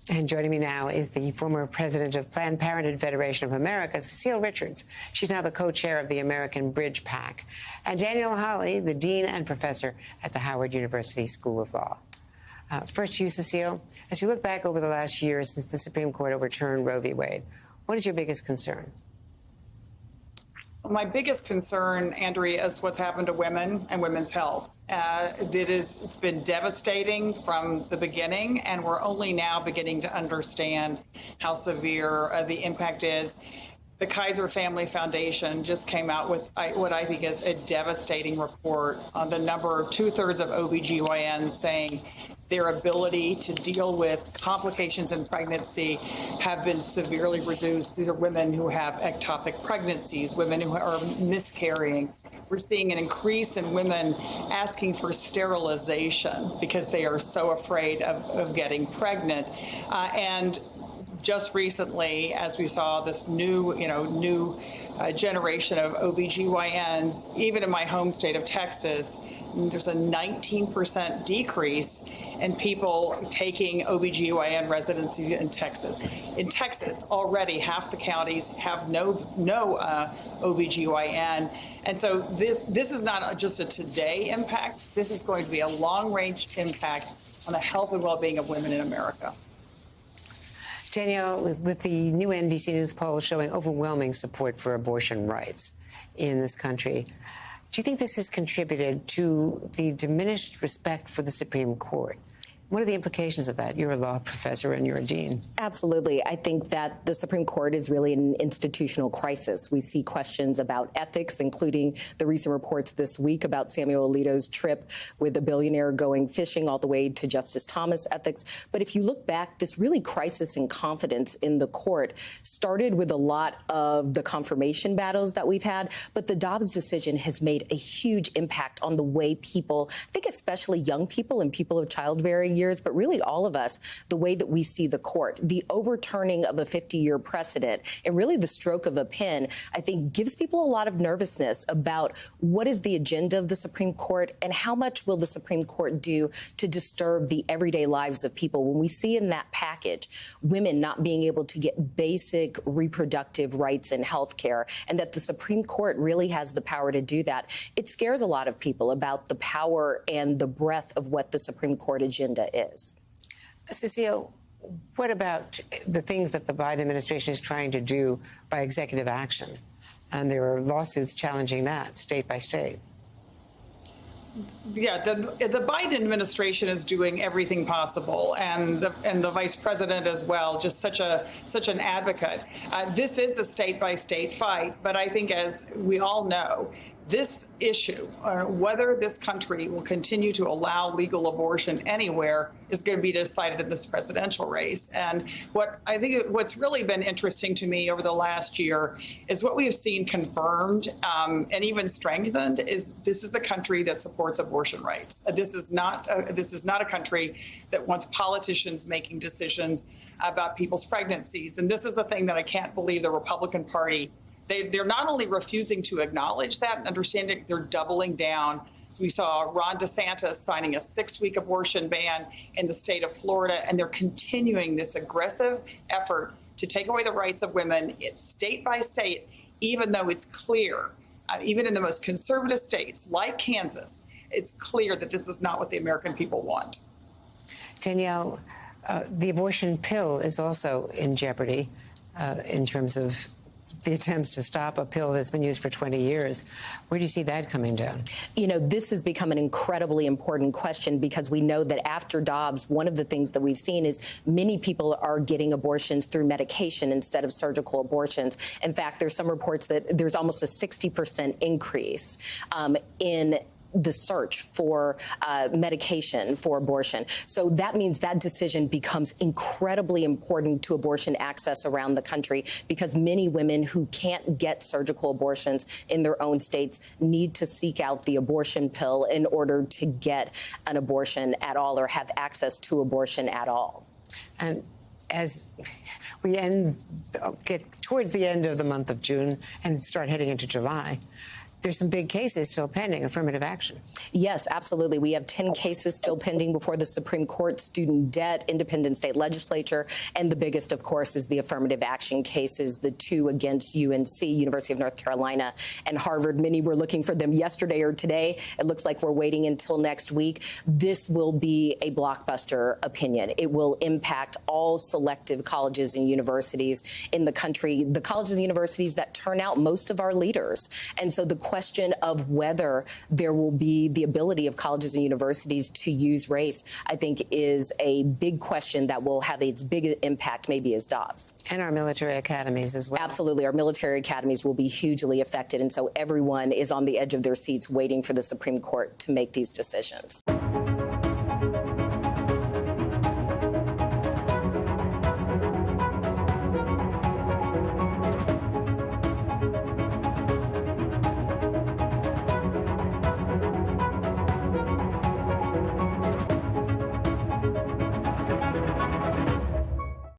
And joining me now is the former president of Planned Parenthood Federation of America, Cecile Richards. She's now the co-chair of the American Bridge PAC. And Danielle Hawley, the dean and professor at the Howard University School of Law. First to you, Cecile. As you look back over the last year since the Supreme Court overturned Roe v. Wade, what is your biggest concern? My biggest concern, Andrea, is what's happened to women and women's health. It's been devastating from the beginning, and we're only now beginning to understand how severe the impact is. The Kaiser Family Foundation just came out with what I think is a devastating report on the number of two-thirds of OBGYNs saying their ability to deal with complications in pregnancy have been severely reduced. These are women who have ectopic pregnancies, women who are miscarrying. We're seeing an increase in women asking for sterilization because they are so afraid of getting pregnant. And just recently, as we saw this new generation of OBGYNs, even in my home state of Texas, there's a 19% decrease in people taking OBGYN residencies in Texas. In Texas, already half the counties have no OBGYN. And so this is not just a today impact. This is going to be a long-range impact on the health and well-being of women in America. Danielle, with the new NBC News poll showing overwhelming support for abortion rights in this country, do you think this has contributed to the diminished respect for the Supreme Court? What are the implications of that? You're a law professor and you're a dean. Absolutely. I think that the Supreme Court is really in an institutional crisis. We see questions about ethics, including the recent reports this week about Samuel Alito's trip with a billionaire going fishing, all the way to Justice Thomas ethics. But if you look back, this really crisis in confidence in the court started with a lot of the confirmation battles that we've had. But the Dobbs decision has made a huge impact on the way people, I think especially young people and people of childbearing years, but really all of us, the way that we see the court. The overturning of a 50-year precedent and really the stroke of a pen, I think, gives people a lot of nervousness about what is the agenda of the Supreme Court and how much will the Supreme Court do to disturb the everyday lives of people. When we see in that package women not being able to get basic reproductive rights and health care, and that the Supreme Court really has the power to do that, it scares a lot of people about the power and the breadth of what the Supreme Court agenda is. Cecile, what about the things that the Biden administration is trying to do by executive action? And there are lawsuits challenging that state by state. Yeah, the Biden administration is doing everything possible, and the vice president as well, just such an advocate. This is a state-by-state fight, but I think, as we all know, this issue, whether this country will continue to allow legal abortion anywhere, is going to be decided in this presidential race. And what's really been interesting to me over the last year is what we have seen confirmed and even strengthened is this is a country that supports abortion rights. This is not a country that wants politicians making decisions about people's pregnancies. And this is the thing that I can't believe the Republican Party. They're not only refusing to acknowledge that and understand it, they're doubling down. So we saw Ron DeSantis signing a 6-week abortion ban in the state of Florida, and they're continuing this aggressive effort to take away the rights of women. It's state by state, even though it's clear, even in the most conservative states like Kansas, it's clear that this is not what the American people want. Danielle, the abortion pill is also in jeopardy in terms of the attempts to stop a pill that's been used for 20 years. Where do you see that coming down? You know, this has become an incredibly important question because we know that after Dobbs, one of the things that we've seen is many people are getting abortions through medication instead of surgical abortions. In fact, there's some reports that there's almost a 60% increase in the search for medication for abortion. So that means that decision becomes incredibly important to abortion access around the country because many women who can't get surgical abortions in their own states need to seek out the abortion pill in order to get an abortion at all or have access to abortion at all. And as we get towards the end of the month of June and start heading into July, there's some big cases still pending, affirmative action. Yes, absolutely. We have 10 cases still pending before the Supreme Court, student debt, independent state legislature, and the biggest, of course, is the affirmative action cases, the two against UNC, University of North Carolina, and Harvard. Many were looking for them yesterday or today. It looks like we're waiting until next week. This will be a blockbuster opinion. It will impact all selective colleges and universities in the country, the colleges and universities that turn out most of our leaders. And so the question of whether there will be the ability of colleges and universities to use race, I think, is a big question that will have its big impact maybe as Dobbs. And our military academies as well. Absolutely. Our military academies will be hugely affected. And so everyone is on the edge of their seats waiting for the Supreme Court to make these decisions.